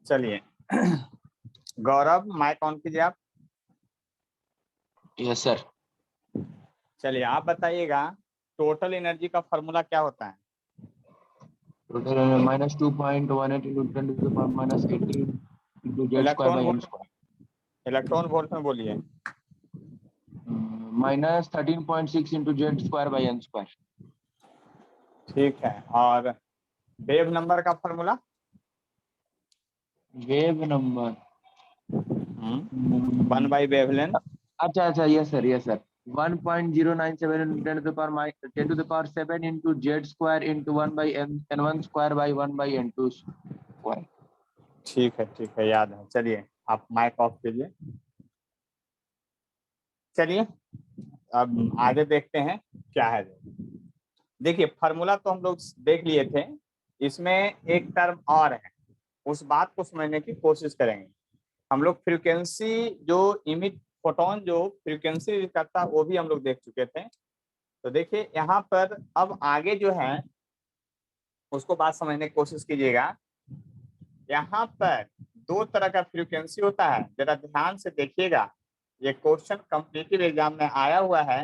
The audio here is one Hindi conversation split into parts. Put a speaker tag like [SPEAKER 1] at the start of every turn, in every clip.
[SPEAKER 1] चलिए गौरव माइक ऑन कीजिए आप।
[SPEAKER 2] Yes sir.
[SPEAKER 1] चलिए आप बताइएगा टोटल एनर्जी का फॉर्मूला क्या होता है?
[SPEAKER 2] Total -2.18 into 10 to the power -18 into z square
[SPEAKER 1] electron
[SPEAKER 2] by n
[SPEAKER 1] volt,
[SPEAKER 2] square।
[SPEAKER 1] Electron volt में बोलिए।
[SPEAKER 2] -13.6 into z square by n square।
[SPEAKER 1] ठीक है, और वेव नंबर का formula?
[SPEAKER 2] Wave number
[SPEAKER 1] 1 by wavelength.
[SPEAKER 2] अच्छा अच्छा, yes sir yes sir. 1.097 into 10 to the power 7 into z square into 1 by n1 square by 1 by n2 square।
[SPEAKER 1] ठीक है, याद है। चलिए आप माइक ऑफ कीजिए। चलिए अब आगे देखते हैं क्या है। देखिए फॉर्मूला तो हम लोग देख लिए थे, इसमें एक टर्म और है, उस बात को समझने की कोशिश करेंगे। हम लोग फ्रीक्वेंसी जो इमिट फोटोन जो फ्रीक्वेंसी करता है वो भी हम लोग देख चुके थे। तो देखिए यहाँ पर अब आगे जो है उसको बात समझने की कोशिश कीजिएगा। यहाँ पर दो तरह का फ्रीक्वेंसी होता है, जरा ध्यान से देखिएगा। ये क्वेश्चन कॉम्पिटिटिव एग्जाम में आया हुआ है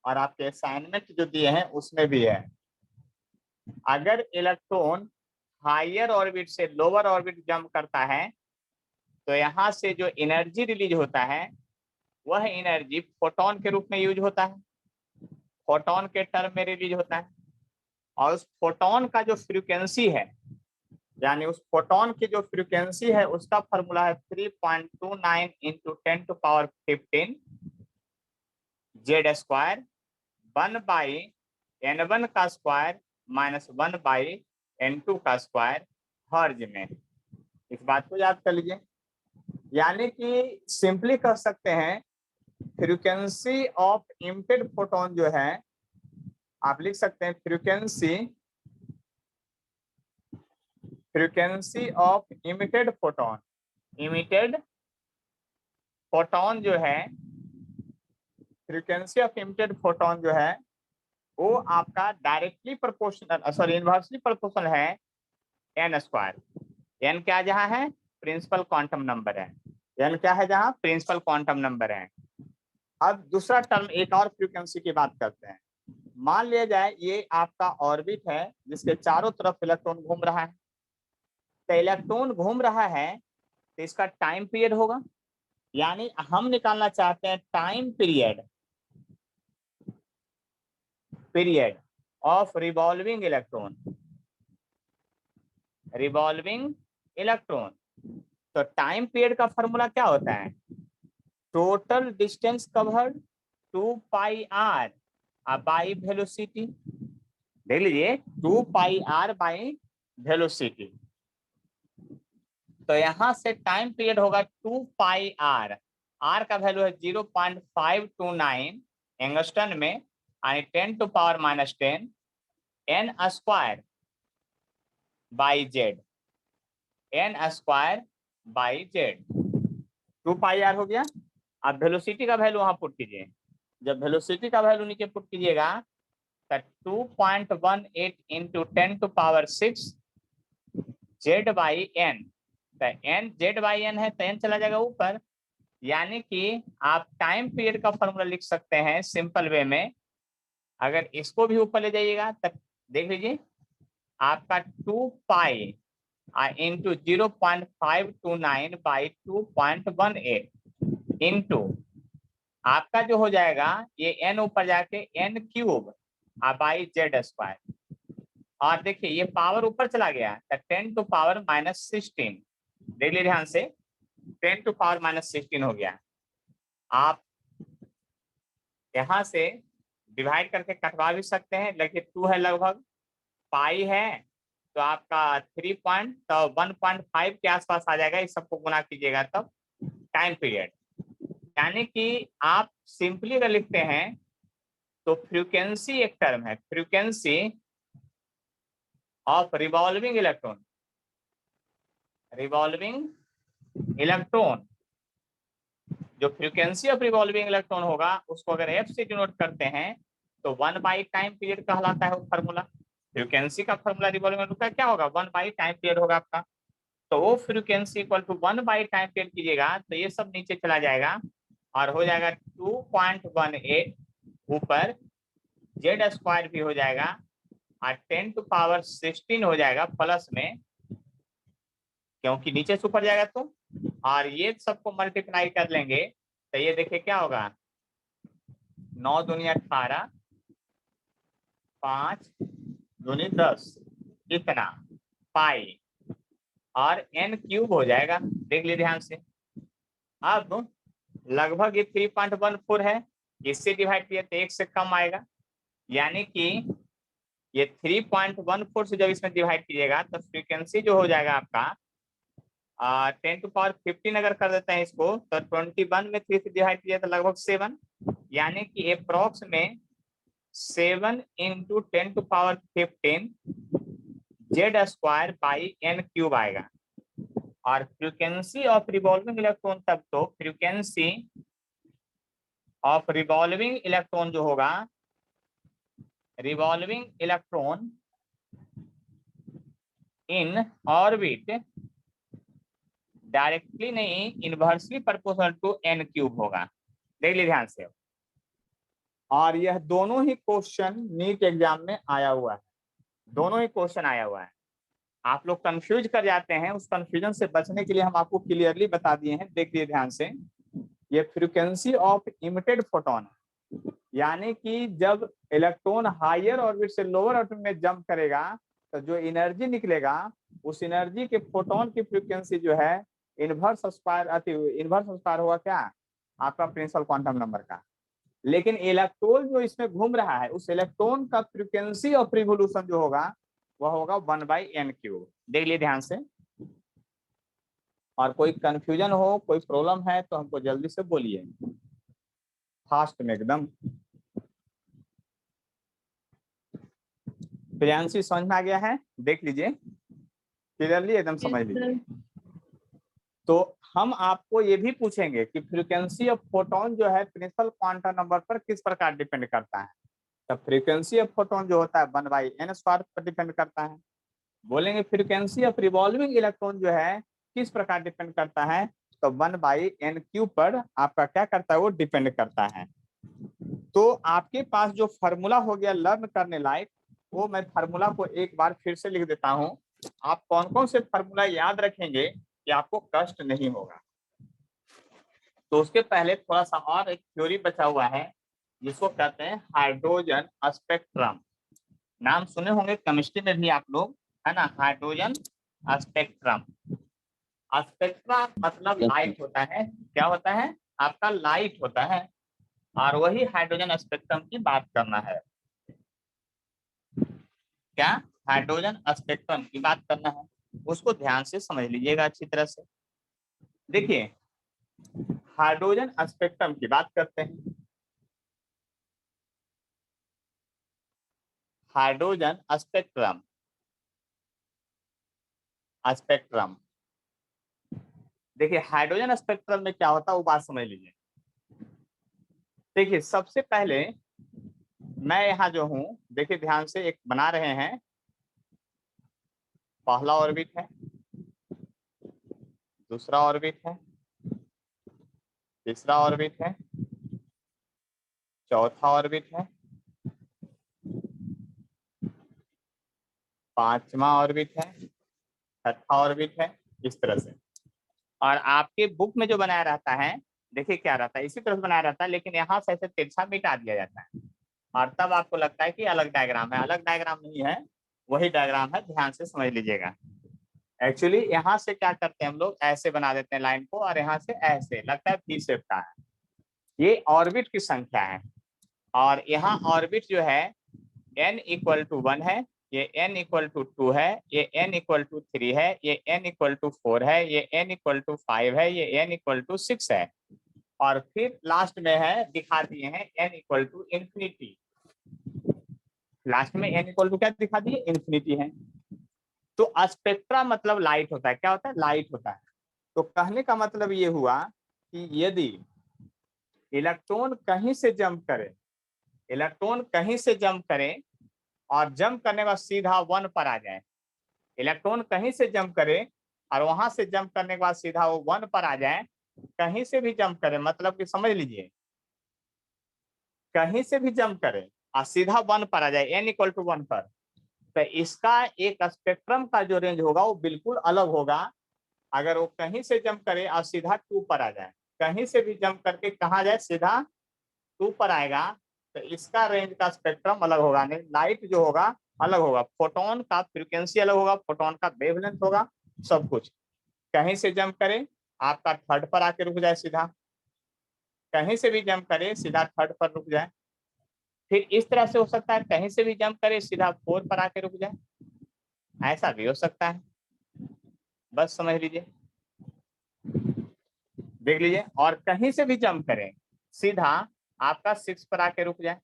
[SPEAKER 1] और आपके असाइनमेंट जो दिए हैं उसमें भी है। अगर इलेक्ट्रॉन हायर ऑर्बिट से लोअर ऑर्बिट जंप करता है तो यहाँ से जो एनर्जी रिलीज होता है वह एनर्जी फोटोन के रूप में यूज होता है, फोटोन के टर्म में रिलीज होता है। और उस फोटोन का जो फ्रीक्वेंसी है, यानी उस फोटोन की जो फ्रीक्वेंसी है उसका फॉर्मूला है 3.29 into 10 to power 15 Z square 1 by n1 का स्क्वायर -1 बाई n2 का स्क्वायर हर्ज में। इस बात को याद कर लीजिए। यानी कि सिंपली कह सकते हैं फ्रीक्वेंसी ऑफ इमिटेड फोटोन जो है, आप लिख सकते हैं frequency of emitted photon. Emitted photon जो है, फ्रीक्वेंसी ऑफ इमिटेड फोटोन जो है वो आपका directly proportional sorry inversely proportional है एन स्क्वायर। एन क्या जहां है? प्रिंसिपल क्वांटम नंबर है। एन क्या है जहां? प्रिंसिपल क्वांटम नंबर है। अब दूसरा टर्म एक और फ्रीक्वेंसी की बात करते हैं। मान लिया जाए ये आपका ऑर्बिट है जिसके चारों तरफ इलेक्ट्रॉन घूम रहा है। तो इलेक्ट्रॉन घूम रहा है तो इसका टाइम पीरियड होगा, यानी हम निकालना चाहते हैं time period of revolving electron. तो टाइम पीरियड का फॉर्मूला क्या होता है? Total distance covered 2 pi R by velocity. देख लीजिए 2 पाई आर बाई वेलोसिटी। तो यहां से टाइम पीरियड होगा 2 पाई आर। आर का वैल्यू है 0.529 एंगस्टन में, यानी 10 to power -10 N square by Z. N square by Z 2 pi R हो गया। अब वेलोसिटी का वैल्यू वहां पुट कीजिए। जब वेलोसिटी का वैल्यू नीचे पुट कीजिएगा तो 2.18 into 10 to power 6 Z by N. तो एन जेड बाई एन है तो एन चला जाएगा ऊपर। यानी कि आप टाइम पीरियड का फॉर्मूला लिख सकते हैं सिंपल वे में। अगर इसको भी ऊपर ले जाइएगा तब देख लीजिए आपका 2 पाई इंटू 0.529 बाई 2.18 इंटू आपका जो हो जाएगा ये एन ऊपर जाके N cube by Z square. और देखिए ये पावर ऊपर चला गया तो 10 टू पावर -16। देख लीजिए ध्यान से 10 टू पावर -16 हो गया। आप यहाँ से डिवाइड करके कटवा भी सकते हैं, लेकिन 2 है लगभग, पाई है तो आपका 1.5 के आसपास आ जाएगा। इस सबको गुना कीजिएगा तब टाइम पीरियड। यानी कि आप सिंपली अगर लिखते हैं तो फ्रीक्वेंसी एक टर्म है, फ्रीक्वेंसी ऑफ रिवॉल्विंग इलेक्ट्रॉन। जो फ्रीक्वेंसी ऑफ रिवॉल्विंग इलेक्ट्रॉन होगा उसको अगर एफ से डिनोट करते हैं तो 1 बाई टाइम पीरियड कहलाता है वो फार्मूला। फ्रीक्वेंसी का फार्मूला रिवॉल्विंग इलेक्ट्रॉन का क्या होगा? 1 बाई टाइम पीरियड होगा आपका। तो वो frequency equal to 1 by time period कीजिएगा तो ये सब नीचे चला जाएगा और हो जाएगा 2.18 ऊपर जेड स्क्वायर भी हो जाएगा और 10⁻16 हो जाएगा प्लस में, क्योंकि नीचे से ऊपर जाएगा तो, और ये सबको मल्टीप्लाई कर लेंगे तो ये देखिए क्या होगा 9 दूनी 18, 5 दूनी 10 इतना पाई और n क्यूब हो जाएगा। देख लीजिए ध्यान से। अब लगभग ये 3.14 है, इससे डिवाइड किया तो 1 से कम आएगा, यानी कि ये 3.14 से जब इसमें डिवाइड कीजिएगा तो फ्रीक्वेंसी जो हो जाएगा आपका 10⁻15 अगर कर देते हैं इसको तो 21 में 3 से डिवाइड कीजिए तो लगभग 7, यानी कि अप्रोक्स में 7 into 10⁻15 Z square by n cube आएगा। और फ्रीक्वेंसी ऑफ रिवॉल्विंग इलेक्ट्रॉन तब तो फ्रीक्वेंसी ऑफ रिवॉल्विंग इलेक्ट्रॉन जो होगा, revolving electron in orbit directly नहीं inversely proportional to n cube होगा। देख लीजिए ध्यान से। और यह दोनों ही क्वेश्चन नीट एग्जाम में आया हुआ है, दोनों ही क्वेश्चन आया हुआ है। आप लोग कंफ्यूज कर जाते हैं, उस कंफ्यूजन से बचने के लिए हम आपको क्लियरली बता दिए हैं। देखिए ध्यान से, ये फ्रीक्वेंसी ऑफ इमिटेड फोटोन, यानी कि जब इलेक्ट्रॉन हायर ऑर्बिट से लोअर ऑर्बिट में जंप करेगा तो जो एनर्जी निकलेगा उस एनर्जी के फोटोन की फ्रीक्वेंसी जो है इनवर्स स्क्वायर होगा क्या आपका प्रिंसिपल क्वांटम नंबर का। लेकिन इलेक्ट्रॉन जो इसमें घूम रहा है उस इलेक्ट्रॉन का फ्रीक्वेंसी ऑफ रिवोल्यूशन जो होगा वह होगा 1 बाई n क्यूब। देख लिए ध्यान से। और कोई कंफ्यूजन हो, कोई प्रॉब्लम है तो हमको जल्दी से बोलिए, फास्ट में एकदम। प्रियांशी समझ में आ गया है? देख लीजिए क्लियरली, एकदम समझ लीजिए। तो हम आपको ये भी पूछेंगे कि फ्रीक्वेंसी ऑफ फोटोन जो है प्रिंसिपल क्वांटम नंबर पर किस प्रकार डिपेंड करता है। तो फ्रीक्वेंसी ऑफ फोटोन जो होता है 1 बाई n स्क्वायर पर डिपेंड करता है। बोलेंगे फ्रीक्वेंसी ऑफ रिवॉल्विंग इलेक्ट्रॉन जो है किस प्रकार डिपेंड करता है, तो 1 बाई n क्यूब पर आपका क्या करता है, वो डिपेंड करता है। तो आपके पास जो फार्मूला हो गया लर्न करने लायक, वो मैं फार्मूला को एक बार फिर से लिख देता हूं। आप कौन कौन से फार्मूला याद रखेंगे कि आपको कष्ट नहीं होगा। तो उसके पहले थोड़ा सा और एक थ्योरी बचा हुआ है जिसको कहते हैं हाइड्रोजन स्पेक्ट्रम। नाम सुने होंगे केमिस्ट्री में भी आप लोग, है ना, हाइड्रोजन स्पेक्ट्रम। स्पेक्ट्रम मतलब लाइट होता है। क्या होता है आपका? लाइट होता है। और वही हाइड्रोजन स्पेक्ट्रम की बात करना है। क्या? हाइड्रोजन स्पेक्ट्रम की बात करना है, उसको ध्यान से समझ लीजिएगा अच्छी तरह से। देखिए हाइड्रोजन स्पेक्ट्रम की बात करते हैं। हाइड्रोजन स्पेक्ट्रम, स्पेक्ट्रम देखिए हाइड्रोजन स्पेक्ट्रम में क्या होता है वो बात समझ लीजिए। देखिए सबसे पहले मैं यहाँ जो हूँ, देखिए ध्यान से, एक बना रहे हैं। पहला ऑर्बिट है, दूसरा ऑर्बिट है, तीसरा ऑर्बिट है, चौथा ऑर्बिट है, पांचवा ऑर्बिट है, छठा ऑर्बिट है, इस तरह से। और आपके बुक में जो बनाया रहता है, देखिए क्या रहता है, इसी तरह से बनाया रहता है, लेकिन यहाँ से ऐसे तिरछा मिटा दिया जाता है और तब आपको लगता है कि अलग डायग्राम है। अलग डायग्राम नहीं है, वही डायग्राम है, ध्यान से समझ लीजिएगा। एक्चुअली यहाँ से क्या करते हैं हम लोग, ऐसे बना देते हैं लाइन को और यहाँ से ऐसे लगता है वी शेप का है। ये ऑर्बिट की संख्या है। और यहाँ ऑर्बिट जो है n इक्वल टू 1 है, ये n इक्वल टू 2 है, ये n इक्वल टू 3 है, ये n इक्वल टू 4 है, ये n इक्वल टू 5 है, ये n इक्वल टू 6 है। और फिर लास्ट में है, दिखा दिए हैं n equal to infinity. Last में n इक्वल टू क्या दिखा दिए? इंफिनिटी है। तो स्पेक्ट्रा मतलब लाइट होता है। क्या होता है? लाइट होता है। तो कहने का मतलब ये हुआ कि यदि इलेक्ट्रॉन कहीं से जंप करे, इलेक्ट्रॉन कहीं से जंप करे और जंप करने के बाद सीधा 1 पर आ जाए, इलेक्ट्रॉन कहीं से जंप करे और वहां से जंप करने के बाद सीधा वो 1 पर आ जाए, कहीं से भी जंप करे, मतलब कि समझ लीजिए कहीं से भी जंप करे और सीधा 1 पर आ जाए, n = 1 पर, तो इसका एक स्पेक्ट्रम का जो रेंज होगा वो बिल्कुल अलग होगा। अगर वो कहीं से जंप करे और सीधा 2 पर आ जाए, कहीं से भी जंप करके कहाँ जाए, सीधा 2 पर आएगा, तो इसका रेंज का स्पेक्ट्रम अलग होगा, नहीं लाइट जो होगा अलग होगा, फोटोन का फ्रीक्वेंसी अलग होगा, फोटोन का वेवलेंथ होगा, सब कुछ। कहीं से जंप करे आपका 3rd पर आके रुक जाए सीधा, कहीं से भी जंप करे सीधा 3rd पर रुक जाए, फिर इस तरह से हो सकता है कहीं से भी जंप करे सीधा 4 पर आके रुक जाए, ऐसा भी हो सकता है। बस समझ लीजिए, देख लीजिए, और कहीं से भी जंप करें सीधा आपका 6 पर आके रुक जाए,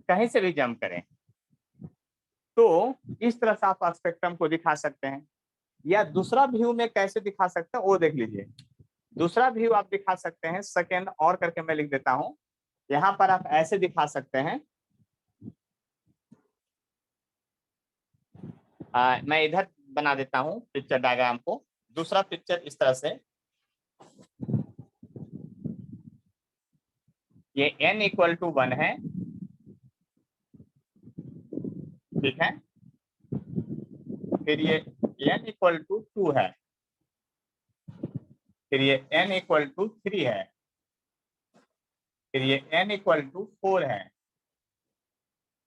[SPEAKER 1] कहीं से भी जंप करें। तो इस तरह से आप स्पेक्ट्रम को दिखा सकते हैं। या दूसरा व्यू में कैसे दिखा सकते हैं वो देख लीजिए। दूसरा व्यू आप दिखा सकते हैं, सेकेंड और करके मैं लिख देता हूं, यहाँ पर आप ऐसे दिखा सकते हैं। मैं इधर बना देता हूं पिक्चर डायग्राम को। दूसरा पिक्चर इस तरह से, ये n = 1 है, ठीक है, फिर ये n = 2 है, फिर ये n = 3 है, फिर ये n = 4 है,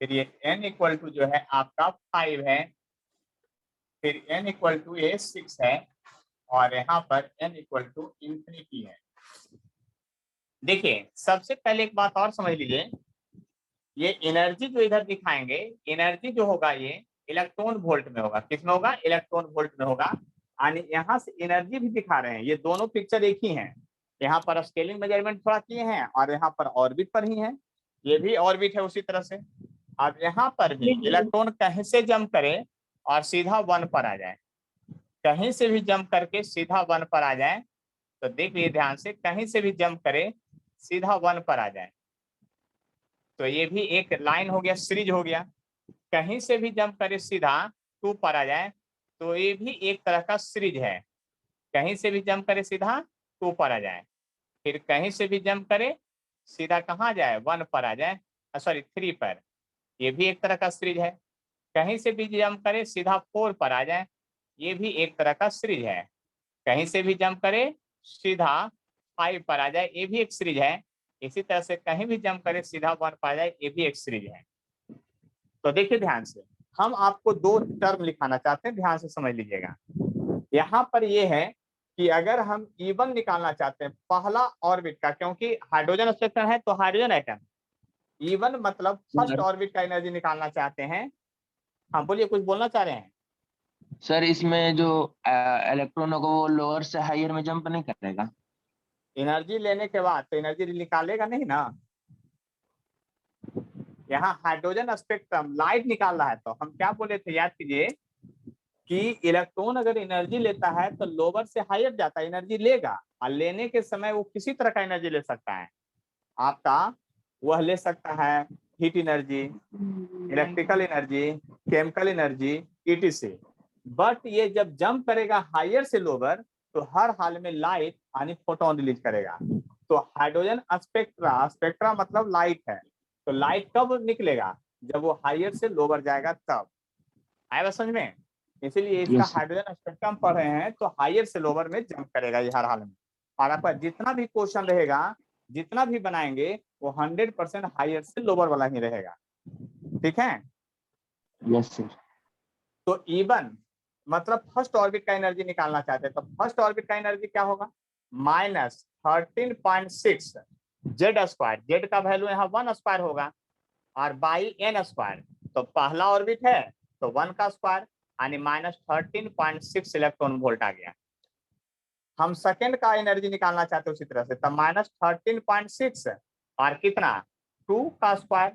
[SPEAKER 1] फिर ये n = जो है आपका 5 है, फिर n = 6 है, और यहाँ पर n = infinity है। देखिए सबसे पहले एक बात और समझ लीजिए, ये एनर्जी जो इधर दिखाएंगे, एनर्जी जो होगा ये इलेक्ट्रॉन वोल्ट में होगा, किसमें होगा, इलेक्ट्रॉन वोल्ट में होगा। यानी यहाँ से एनर्जी भी दिखा रहे हैं, ये दोनों पिक्चर एक ही हैं। यहाँ पर स्केलिंग मेजरमेंट थोड़ा किए हैं और यहाँ पर ऑर्बिट पर ही है, ये भी ऑर्बिट है उसी तरह से। अब यहाँ पर भी इलेक्ट्रॉन कहीं से जंप करे और सीधा 1 पर आ जाए, कहीं से भी जंप करके सीधा 1 पर आ जाए, तो देख लीजिए ध्यान से, कहीं से भी जंप करे सीधा 1 पर आ जाए, तो ये भी एक लाइन हो गया, सीरीज हो गया। कहीं से भी जंप करे सीधा 2 पर आ जाए, तो ये भी एक तरह का सीरीज है। कहीं से भी जंप करे सीधा 2 पर आ जाए, फिर कहीं से भी जंप करे सीधा कहाँ जाए, 1 पर आ जाए, सॉरी 3 पर, ये भी एक तरह का सीरीज है। कहीं से भी जंप करे सीधा 4 पर आ जाए, ये भी एक तरह का सीरीज है। कहीं से भी जंप करे सीधा 5 पर आ जाए, ये भी एक सीरीज है। इसी तरह से कहीं भी जंप करे सीधा 1 पर आ जाए, ये भी एक सीरीज है। तो देखिए ध्यान से, हम आपको 2 टर्म लिखाना चाहते हैं, ध्यान से समझ लीजिएगा। यहाँ पर ये है कि अगर हम E1 निकालना चाहते हैं पहला ऑर्बिट का, क्योंकि हाइड्रोजन स्पेक्ट्रम है तो हाइड्रोजन एटम, E1 मतलब फर्स्ट ऑर्बिट का एनर्जी निकालना चाहते हैं। हाँ बोलिए, कुछ बोलना चाह रहे हैं।
[SPEAKER 2] सर इसमें जो इलेक्ट्रॉन होगा वो लोअर से हायर में जंप नहीं करेगा?
[SPEAKER 1] एनर्जी लेने के बाद तो एनर्जी निकालेगा नहीं ना। यहाँ हाइड्रोजन स्पेक्ट्रम लाइट निकाल रहा है, तो हम क्या बोले थे, याद कीजिए कि इलेक्ट्रॉन अगर एनर्जी लेता है तो लोअर से हायर जाता है, एनर्जी लेगा, और लेने के समय वो किसी तरह का एनर्जी ले सकता है आपका, वह ले सकता है heat energy, electrical energy, chemical energy, etc। But ये जब जंप करेगा हायर से लोअर, तो हर हाल में लाइट यानी फोटोन रिलीज करेगा। तो हाइड्रोजन स्पेक्ट्रा, स्पेक्ट्रा मतलब लाइट है, तो लाइट कब निकलेगा, जब वो हायर से लोअर जाएगा तब। आएगा समझ में। इसीलिए इसका
[SPEAKER 2] यस
[SPEAKER 1] हाइड्रोजन स्पेक्ट्रम पढ़ रहे हैं तो हायर से लोअर में जंप करेगा ये हर हाल में। और आपका जितना भी क्वेश्चन रहेगा, जितना भी बनाएंगे, वो 100% हायर से लोअर वाला ही रहेगा, ठीक है।
[SPEAKER 2] Yes sir.
[SPEAKER 1] तो E1 मतलब फर्स्ट ऑर्बिट का एनर्जी निकालना चाहते हैं, तो फर्स्ट ऑर्बिट का एनर्जी क्या होगा, -13.6 जेड स्क्वायर, जेड का वैल्यू यहाँ 1 स्क्वायर होगा, और बाई n स्क्वायर, तो पहला ऑर्बिट है तो 1 का स्क्वायर, यानी -13.6 इलेक्ट्रॉन वोल्ट आ गया। हम सेकेंड का एनर्जी निकालना चाहते हैं उसी तरह से, तब -13.6 और कितना 2 का स्क्वायर।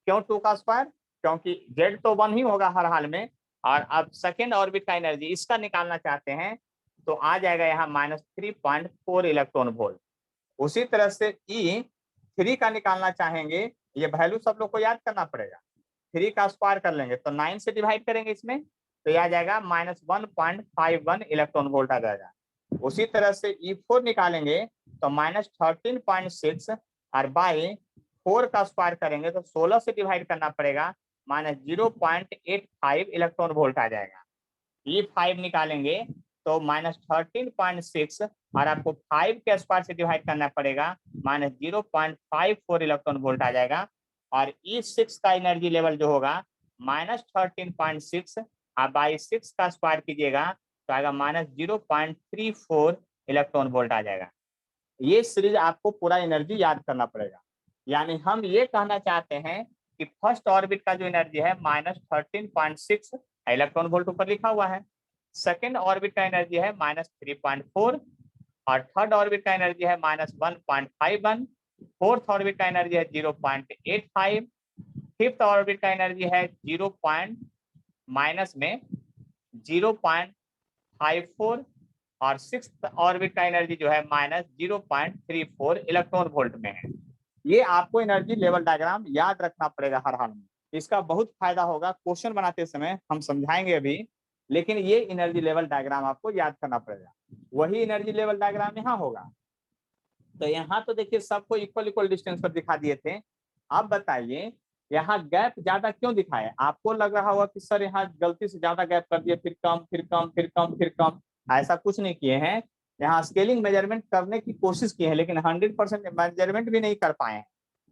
[SPEAKER 1] क्यों 2 का स्क्वायर, क्योंकि जेड तो 1 ही होगा हर हाल में, और अब सेकेंड ऑर्बिट का एनर्जी इसका निकालना चाहते हैं, तो आ जाएगा यहाँ -3.4 इलेक्ट्रॉन वोल्ट। उसी तरह से E3 का निकालना चाहेंगे, ये वैल्यू सब लोग को याद करना पड़ेगा। 3 का स्क्वायर कर लेंगे तो 9 से डिवाइड करेंगे इसमें, तो यह आ जाएगा -1.51 इलेक्ट्रॉन वोल्ट आ जाएगा। उसी तरह से E4 निकालेंगे तो -13.6 और बाई 4 का स्क्वायर करेंगे तो 16 से डिवाइड करना पड़ेगा, -0.85 इलेक्ट्रॉन वोल्ट आ जाएगा। E5 निकालेंगे तो -13.6 और आपको 5 के स्क्वायर से डिवाइड करना पड़ेगा, -0.54 इलेक्ट्रॉन वोल्ट आ जाएगा। और E6 का एनर्जी लेवल जो होगा -13.6 और बाई 6 का स्क्वायर कीजिएगा तो आएगा -0.34 इलेक्ट्रॉन वोल्ट आ जाएगा। ये सीरीज आपको पूरा एनर्जी याद करना पड़ेगा। यानी हम ये कहना चाहते हैं कि फर्स्ट ऑर्बिट का जो एनर्जी है -13.6 इलेक्ट्रॉन वोल्ट ऊपर लिखा हुआ है, सेकेंड ऑर्बिट का एनर्जी है -3.4 और थर्ड ऑर्बिट का एनर्जी है -1.51, फोर्थ ऑर्बिट का एनर्जी है 0.85, फिफ्थ ऑर्बिट का एनर्जी है 0.54 और सिक्स्थ ऑर्बिट का एनर्जी जो है -0.34 इलेक्ट्रॉन वोल्ट में है। ये आपको एनर्जी लेवल डायग्राम याद रखना पड़ेगा हर हाल में। इसका बहुत फायदा होगा, क्वेश्चन बनाते समय हम समझाएंगे अभी, लेकिन ये एनर्जी लेवल डायग्राम आपको याद करना पड़ेगा। वही एनर्जी लेवल डायग्राम यहाँ होगा। तो यहाँ तो देखिए सबको इक्वल इक्वल डिस्टेंस पर दिखा दिए थे। अब बताइए यहाँ गैप ज्यादा क्यों दिखाए? आपको लग रहा होगा कि सर यहाँ गलती से ज्यादा गैप कर दिए, फिर कम फिर कम फिर कम फिर कम। ऐसा कुछ नहीं किए हैं, यहाँ स्केलिंग मेजरमेंट करने की कोशिश की है, लेकिन 100% मेजरमेंट भी नहीं कर पाए हैं,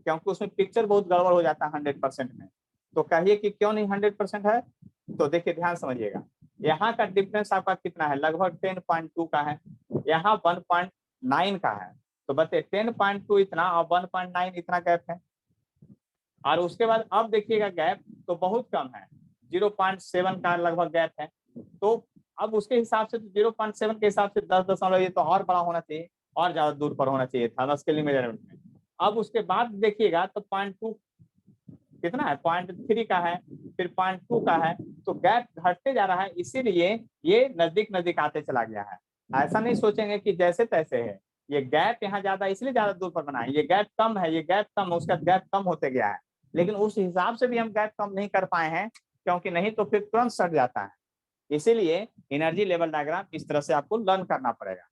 [SPEAKER 1] क्योंकि उसमें पिक्चर बहुत गड़बड़ हो जाता है 100% में। तो कहिए कि क्यों नहीं 100% है? तो देखिए ध्यान समझिएगा, यहाँ का डिफरेंस आपका कितना है? लगभग 10.2 का है, यहाँ 1.9 का है। तो बताइए 10.2 इतना और 1.9 इतना गैप है। और उसके बाद अब देखिएगा गैप तो बहुत कम है, 0.7 का लगभग गैप है। तो अब उसके हिसाब से 0.7 के हिसाब से 10 ये तो और बड़ा होना चाहिए, और ज्यादा दूर पर होना चाहिए था स्केलिंग मेजरमेंट में। अब उसके बाद देखिएगा तो 0.2 कितना है, 0.3 का है, फिर 0.2 का है। तो गैप घटते जा रहा है, इसीलिए ये नजदीक नजदीक आते चला गया है। ऐसा नहीं सोचेंगे कि जैसे तैसे है, ये गैप यहाँ ज्यादा इसलिए ज्यादा दूर पर बना है, ये गैप कम है, ये गैप कम है, उसका गैप कम होते गया है। लेकिन उस हिसाब से भी हम गैप कम नहीं कर पाए हैं, क्योंकि नहीं तो फिर तुरंत सट जाता है। इसीलिए एनर्जी लेवल डायग्राम इस तरह से आपको लर्न करना पड़ेगा।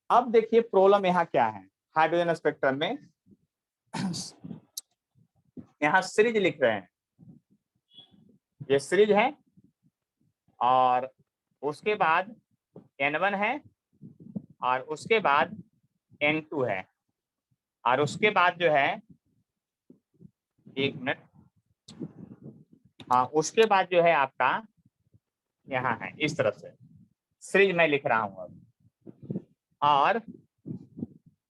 [SPEAKER 1] अब देखिए प्रॉब्लम यहाँ क्या है, हाइड्रोजन स्पेक्ट्रम में यहाँ सीरीज लिख रहे हैं, ये सीरीज है और उसके बाद N1 है और उसके बाद N2 है और उसके बाद जो है, एक मिनट, हाँ उसके बाद जो है आपका यहाँ है, इस तरह से सीरीज मैं लिख रहा हूँ अब। और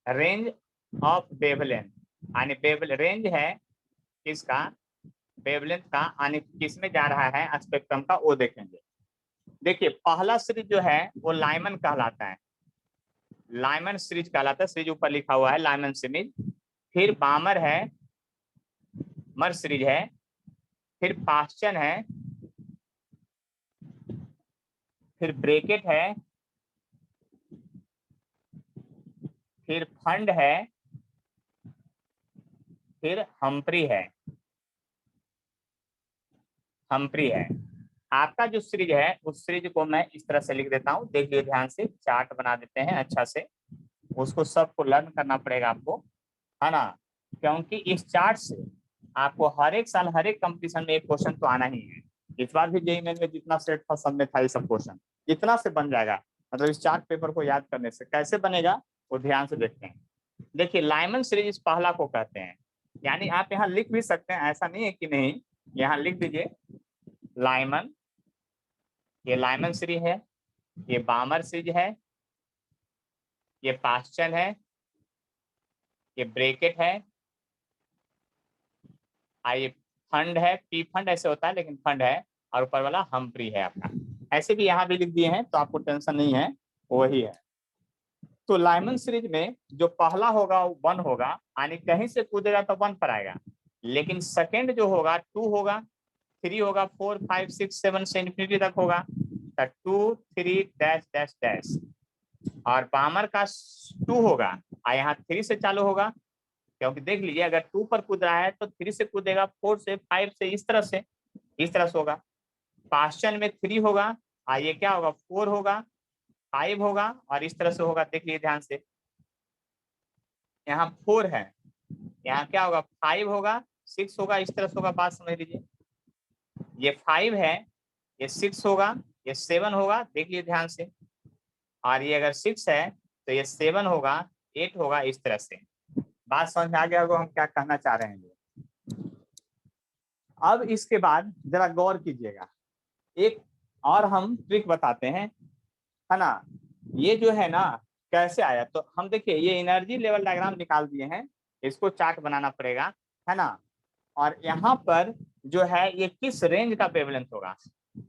[SPEAKER 1] रेंज ऑफ वेवलेंथ, यानी रेंज है किसका, वेवलेंथ का, यानी किसमें जा रहा है स्पेक्ट्रम का, वो देखेंगे। देखिए पहला सीरीज जो है वो लाइमन कहलाता है, लाइमन सीरीज कहलाता है, सीरीज ऊपर लिखा हुआ है लाइमन सीरीज। फिर बामर है, मर सीरीज है, फिर पास्चन है, फिर ब्रेकेट है, फिर फंड है, फिर हम्फ्री है, हम्फ्री है। आपका जो सीरीज है उस सीरीज को मैं इस तरह से लिख देता हूँ, देखिए ध्यान से, चार्ट बना देते हैं अच्छा से, उसको सबको लर्न करना पड़ेगा आपको, है ना, क्योंकि इस चार्ट से आपको हर एक साल हर एक कंपटीशन में एक क्वेश्चन तो आना ही है। इस बार भी जेईई मेन में जितना सेट था सब में था ये सब क्वेश्चन, इतना से बन जाएगा। मतलब इस चार्ट पेपर को याद करने से कैसे बनेगा वो ध्यान से देखते हैं। देखिए लाइमन सीरीज इस पहला को कहते हैं, यानी आप यहाँ लिख भी सकते हैं, ऐसा नहीं है कि नहीं, यहाँ लिख दीजिए लाइमन, ये लाइमन सीरीज है, ये बामर सीरीज है, ये पास्चन है, ये ब्रेकेट है, ये फंड है, पी फंड ऐसे होता है लेकिन फंड है, और ऊपर वाला हम्फ्री है आपका। ऐसे भी यहाँ भी लिख दिए हैं तो आपको टेंशन नहीं है, वही है। तो लाइमन सीरीज में जो पहला होगा वो 1 होगा, यानी कहीं से कूदेगा तो 1 पर आएगा, लेकिन सेकेंड जो होगा 2 होगा, 3 होगा, 4 5 6 7 से इंफिनिटी तक होगा, 2 3 डैश डैश डैश। और बामर का 2 होगा और यहाँ 3 से चालू होगा, क्योंकि देख लीजिए अगर 2 पर कूद रहा है तो 3 से कूदेगा, 4 से 5 से, इस तरह से होगा। क्वेश्चन में 3 होगा और ये क्या होगा 4 होगा, 5 होगा और इस तरह से होगा। देख लीजिए ध्यान से, यहाँ 4 है, यहाँ क्या होगा 5 होगा, 6 होगा, इस तरह से होगा। बात समझ लीजिए, ये 5 है, ये 6 होगा, ये 7 होगा, देख लीजिए ध्यान से। और ये अगर 6 है तो ये 7 होगा, 8 होगा, इस तरह से। बात समझ में आ गया होगा हम क्या कहना चाह रहे हैं। अब इसके बाद जरा गौर कीजिएगा, एक और हम ट्रिक बताते हैं, है ना। ये जो है ना कैसे आया, तो हम देखिए ये एनर्जी लेवल डायग्राम निकाल दिए हैं, इसको चार्ट बनाना पड़ेगा, है ना। और यहाँ पर जो है ये किस रेंज का वेवलेंथ होगा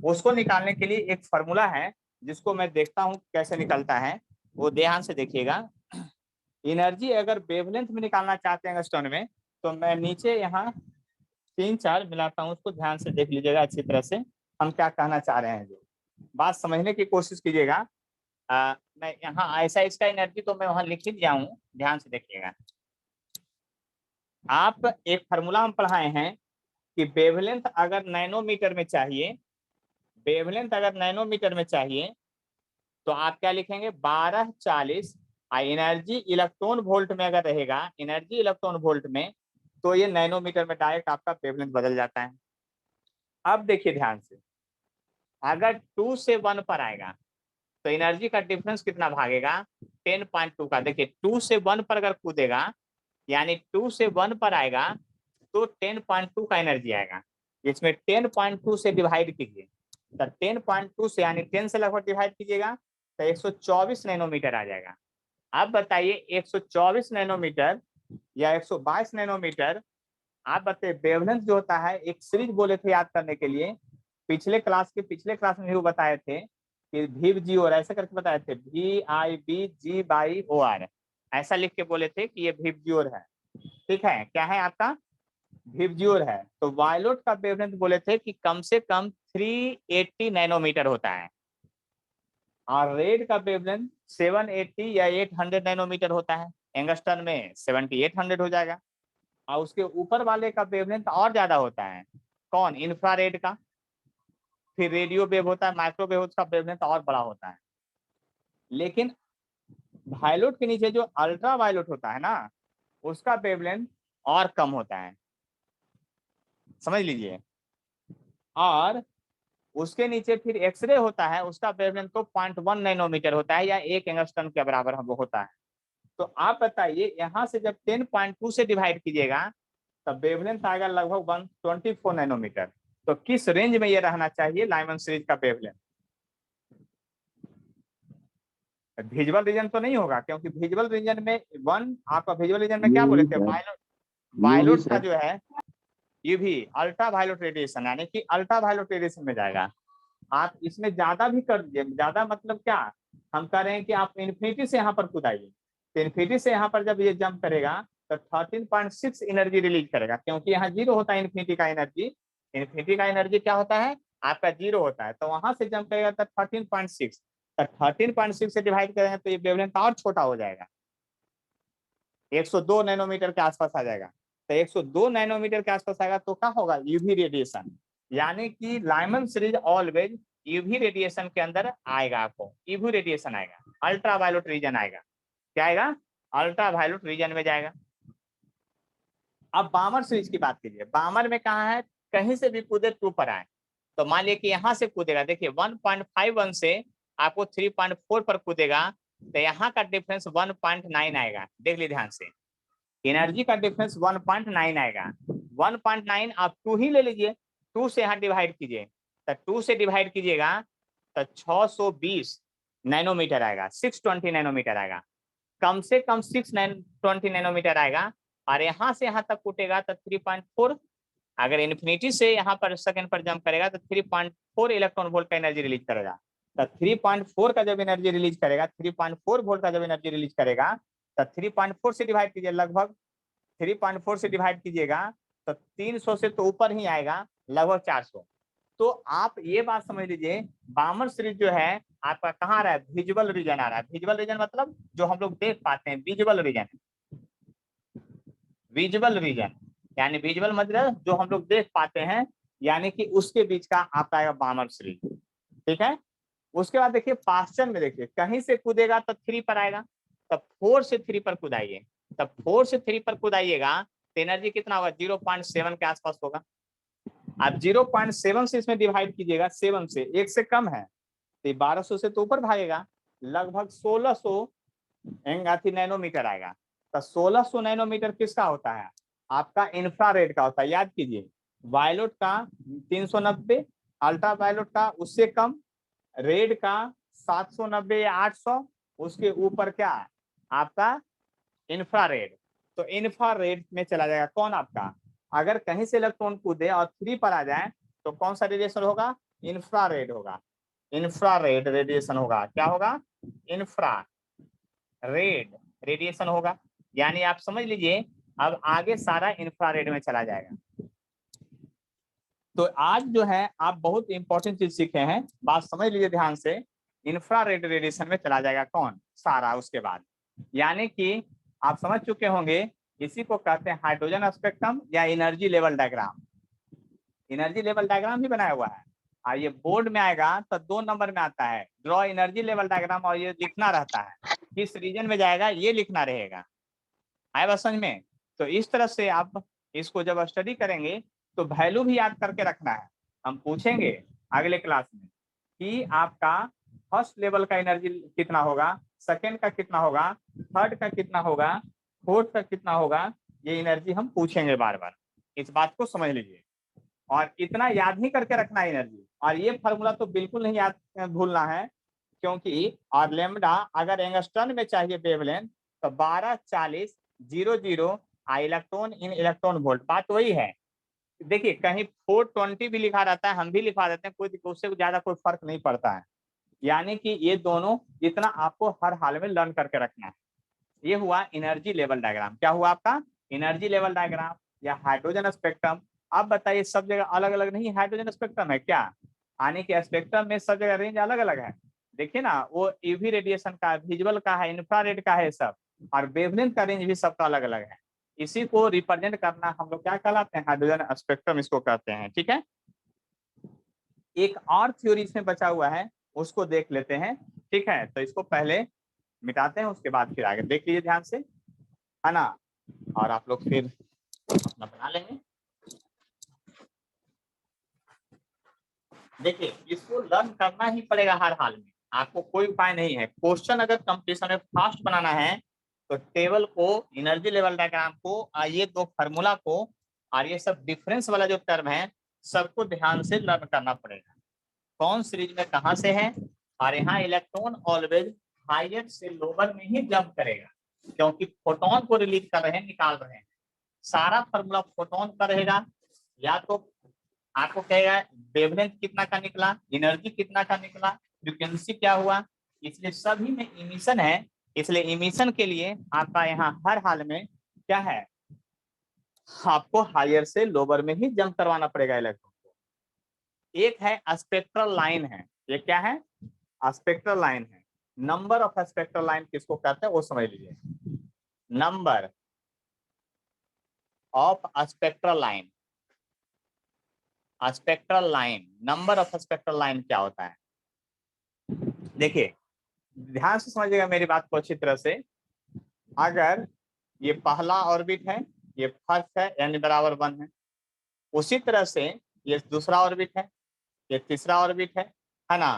[SPEAKER 1] उसको निकालने के लिए एक फॉर्मूला है, जिसको मैं देखता हूँ कैसे निकलता है, वो ध्यान से देखिएगा। एनर्जी अगर वेवलेंथ में निकालना चाहते हैं एंगस्ट्रॉन में, तो मैं नीचे यहाँ 3-4 मिलाता हूँ, उसको ध्यान से देख लीजिएगा अच्छी तरह से, हम क्या कहना चाह रहे हैं। जो बात समझने की कोशिश कीजिएगा। मैं यहाँ ऐसा इसका एनर्जी तो मैं वहां लिख ही दिया हूँ, ध्यान से देखिएगा। आप एक फार्मूला हम पढ़ाए हैं कि वेवलेंथ अगर नैनोमीटर में चाहिए, वेवलेंथ अगर नैनोमीटर में चाहिए तो आप क्या लिखेंगे 1240, एनर्जी इलेक्ट्रॉन वोल्ट में अगर रहेगा, एनर्जी इलेक्ट्रॉन वोल्ट में, तो ये नैनोमीटर में डायरेक्ट आपका वेवलेंथ बदल जाता है। अब देखिए ध्यान से, अगर 2 से 1 पर आएगा तो एनर्जी का डिफरेंस कितना भागेगा 10.2 का। देखिए 2 से 1 पर अगर कूदेगा, यानी 2 से 1 पर आएगा तो 10.2 का एनर्जी आएगा। इसमें 10.2 से डिवाइड कीजिए, तो 10.2 से यानी 10 से लगभग डिवाइड कीजिएगा तो 124 नैनोमीटर आ जाएगा। आप बताइए 124 नैनोमीटर या 122 नैनोमीटर, आप बताइए वेवलेंथ जो होता है, एक सीरीज बोले थे याद करने के लिए, पिछले क्लास में भी वो बताए थे कि वी जी और ऐसा करके बताए थे, VIBG/OR, ऐसा लिख के बोले थे कि ये VIBGOR है। ठीक है, क्या है आपका VIBGOR है। तो वायलेट का वेवलेंथ बोले थे कि कम से कम 380 नैनोमीटर होता है, और रेड का वेवलेंथ 780 या 800 नैनोमीटर होता है। एंगस्टन में 7800 हो जाएगा। और उसके ऊपर वाले का वेवलेंथ और ज्यादा होता है, कौन, इंफ्रारेड का। फिर रेडियो वेव होता है, माइक्रोवेव, उसका वेवलेंथ और बड़ा होता है। लेकिन वायलेट के नीचे जो अल्ट्रा वायलेट होता है ना, उसका वेवलेंथ और कम होता है, समझ लीजिए। और उसके नीचे फिर एक्सरे होता है, उसका वेवलेंथ तो 0.1 नैनोमीटर होता है, या 1 एंगस्ट्रॉन के बराबर हम होता है। तो आप बताइए यहाँ से जब 10.2 से डिवाइड कीजिएगा तब वेवलेंथ आएगा लगभग 124 नैनोमीटर। तो किस रेंज में ये रहना चाहिए लाइमन सीरीज का वेवलेंथ? विजुअल रीजन तो नहीं होगा, क्योंकि विजुअल रीजन में आपका विजुअल रीजन में क्या बोले
[SPEAKER 2] यूवी
[SPEAKER 1] थे,
[SPEAKER 2] सर,
[SPEAKER 1] वायलेट,
[SPEAKER 2] यूवी
[SPEAKER 1] वायलेट का
[SPEAKER 2] सर।
[SPEAKER 1] जो है यूवी अल्ट्रा वायलेट रेडिएशन, यानी कि अल्ट्रा वायलेट रेडिएशन में जाएगा। आप इसमें ज्यादा भी कर दीजिए, ज्यादा मतलब क्या, हम कह रहे हैं कि आप इन्फिनिटी से यहाँ पर कूदाइए, तो इन्फिनिटी से यहाँ पर जब ये जंप करेगा तो 13.6 एनर्जी रिलीज करेगा, क्योंकि यहाँ 0 होता है इन्फिनिटी का एनर्जी। इन्फिनिटी का एनर्जी क्या होता है आपका 0 होता है, तो वहां से जंप करेगा तो 13.6, तो 13.6 से डिवाइड करेंगे तो ये वेवलेंथ और छोटा हो जाएगा, 102 नैनोमीटर के आसपास आ जाएगा। तो 102 नैनोमीटर के आसपास आएगा तो क्या होगा यूवी रेडिएशन, यानी कि Lyman series always UV radiation के अंदर आएगा, आपको यूवी रेडिएशन आएगा, अल्ट्रा वायलेट रीजन आएगा। क्या आएगा, अल्ट्रा वायलेट रीजन में जाएगा। अब बामर सीरीज की बात कीजिए, बामर में कहा है कहीं से भी कूदे 2 पर आए, तो मान लिया कि यहाँ से कूदेगा, देखिए 1.51 से आपको 3.4 पर कूदेगा, तो यहाँ का डिफरेंस 1.9 आएगा। देख लीजिए ध्यान से, एनर्जी का डिफरेंस 1.9 आएगा। 1.9 आप 2 ही ले लीजिए, 2 से यहाँ डिवाइड कीजिए, तो 2 से डिवाइड कीजिएगा तो 620 नैनोमीटर आएगा, 620 नैनोमीटर आएगा, कम से कम 620 नैनोमीटर आएगा। और यहाँ से यहाँ तक कूटेगा तो 3.4, अगर इन्फिनिटी से यहाँ पर सेकंड पर जंप करेगा तो 3.4 इलेक्ट्रॉन वोल्ट का एनर्जी रिलीज करेगा। तो 3.4 का जब एनर्जी रिलीज करेगा, 3.4 वोल्ट का जब एनर्जी रिलीज करेगा, तो 3.4 से डिवाइड कीजिए, लगभग 3.4 से डिवाइड कीजिएगा तो 300 से तो ऊपर ही आएगा, लगभग 400। तो आप ये बात समझ लीजिए, बामर सीरीज जो है आपका कहाँ आ रहा है, विजुअल रीजन आ रहा है। विजुअल रीजन मतलब जो हम लोग देख पाते हैं, विजुअल रीजन, विजुअल रीजन यानी विजुअल मतलब जो हम लोग देख पाते हैं, यानी कि उसके बीच का आपका आएगा बामर सीरीज, ठीक है। उसके बाद देखिए पास्चर में, देखिए कहीं से कूदेगा तो 3 पर आएगा, तब 4 से 3 पर कूदाइए, तब 4 से 3 पर कूदाइएगा तो एनर्जी कितना होगा, 0.7 के आसपास होगा। आप 0.7 से इसमें डिवाइड कीजिएगा, 7 से, 1 से कम है तो 1200 से तो ऊपर भागेगा, लगभग 1600 नैनोमीटर आएगा। तो 1600 नैनोमीटर किसका होता है, आपका इंफ्रारेड का होता है। याद कीजिए, वायलेट का 390, अल्ट्रा वायलेट का उससे कम, रेड का 790 या 800, उसके ऊपर क्या है आपका इंफ्रारेड। तो इंफ्रारेड में चला जाएगा कौन आपका, अगर कहीं से इलेक्ट्रॉन कूदे और 3 पर आ जाए तो कौन सा रेडिएशन होगा, इंफ्रारेड होगा, इंफ्रारेड रेडिएशन होगा। क्या होगा, इंफ्रा रेड रेडिएशन होगा। यानी आप समझ लीजिए अब आगे सारा इंफ्रारेड में चला जाएगा। तो आज जो है आप बहुत इंपॉर्टेंट चीज सीखे हैं, बात समझ लीजिए ध्यान से, इंफ्रारेड रेडिएशन में चला जाएगा कौन, सारा। उसके बाद यानी कि आप समझ चुके होंगे, इसी को कहते हैं हाइड्रोजन स्पेक्ट्रम या energy level diagram. Energy level diagram भी बनाया हुआ है, और ये बोर्ड में आएगा तो 2 नंबर में आता है, ड्रॉ एनर्जी लेवल डायग्राम, और ये लिखना रहता है किस रीजन में जाएगा, ये लिखना रहेगा। आए बात समझ में। तो इस तरह से आप इसको जब स्टडी करेंगे तो वैल्यू भी याद करके रखना है। हम पूछेंगे अगले क्लास में कि आपका फर्स्ट लेवल का एनर्जी कितना होगा, सेकेंड का कितना होगा, थर्ड का कितना होगा, फोर्थ का कितना होगा, ये एनर्जी हम पूछेंगे बार बार। इस बात को समझ लीजिए, और इतना याद ही करके रखना है एनर्जी। और ये फॉर्मूला तो बिल्कुल नहीं याद भूलना है, क्योंकि और लेमडा अगर एंगस्ट्रॉन में चाहिए वेवलेंथ तो 1240 इलेक्ट्रॉन इन इलेक्ट्रॉन वोल्ट। बात वही है, देखिए कहीं 420 भी लिखा रहता है, हम भी लिखा देते हैं, कोई उससे ज्यादा कोई फर्क नहीं पड़ता है। यानी कि ये दोनों इतना आपको हर हाल में लर्न करके रखना है। ये हुआ एनर्जी लेवल डायग्राम। क्या हुआ आपका, एनर्जी लेवल डायग्राम या हाइड्रोजन स्पेक्ट्रम। अब बताइए सब जगह अलग अलग नहीं हाइड्रोजन स्पेक्ट्रम है क्या, यानी कि स्पेक्ट्रम में सब जगह रेंज अलग अलग है। देखिए ना, वो यूवी रेडिएशन का, विजुअल का है, इंफ्रारेड का है सब, और वेवलेंथ का रेंज भी सबका अलग अलग है। इसी को रिप्रेजेंट करना हम लोग क्या कहलाते हैं, हाइड्रोजन स्पेक्ट्रम इसको कहते हैं, ठीक है। एक और थ्योरी इसमें बचा हुआ है, उसको देख लेते हैं, ठीक है। तो इसको पहले मिटाते हैं, उसके बाद फिर आगे देख लीजिए ध्यान से, है ना, और आप लोग फिर अपना बना लेंगे। देखिए इसको लर्न करना ही पड़ेगा हर हाल में, आपको कोई उपाय नहीं है। क्वेश्चन अगर कंपटीशन में फास्ट बनाना है तो टेबल को, एनर्जी लेवल डायग्राम को, ये 2 फार्मूला को, और ये सब डिफरेंस वाला जो टर्म है सबको ध्यान से लर्न करना पड़ेगा, कौन सीरीज में कहां से है। और यहाँ इलेक्ट्रॉन ऑलवेज हायर से लोअर में ही जंप करेगा, क्योंकि फोटोन को रिलीज कर रहे हैं, निकाल रहे हैं। सारा फार्मूला फोटोन का रहेगा, या तो आपको कहेगा वेवलेंथ कितना का निकला, एनर्जी कितना का निकला, फ्रीक्वेंसी क्या हुआ, इसलिए सभी में इमिशन है। इसलिए इमिशन के लिए आपका यहाँ हर हाल में क्या है, आपको हायर से लोअर में ही जंप करवाना पड़ेगा इलेक्ट्रॉन को। एक है स्पेक्ट्रल लाइन है, ये क्या है, स्पेक्ट्रल लाइन है। नंबर ऑफ स्पेक्ट्रल लाइन किसको कहते हैं वो समझ लीजिए, number of spectral line, spectral line, number of spectral line क्या होता है। देखिए ध्यान से समझिएगा मेरी बात को अच्छी तरह से। अगर ये पहला ऑर्बिट है, ये फर्स्ट है यानी बराबर 1 है, उसी तरह से ये दूसरा ऑर्बिट है, ये तीसरा ऑर्बिट है ना।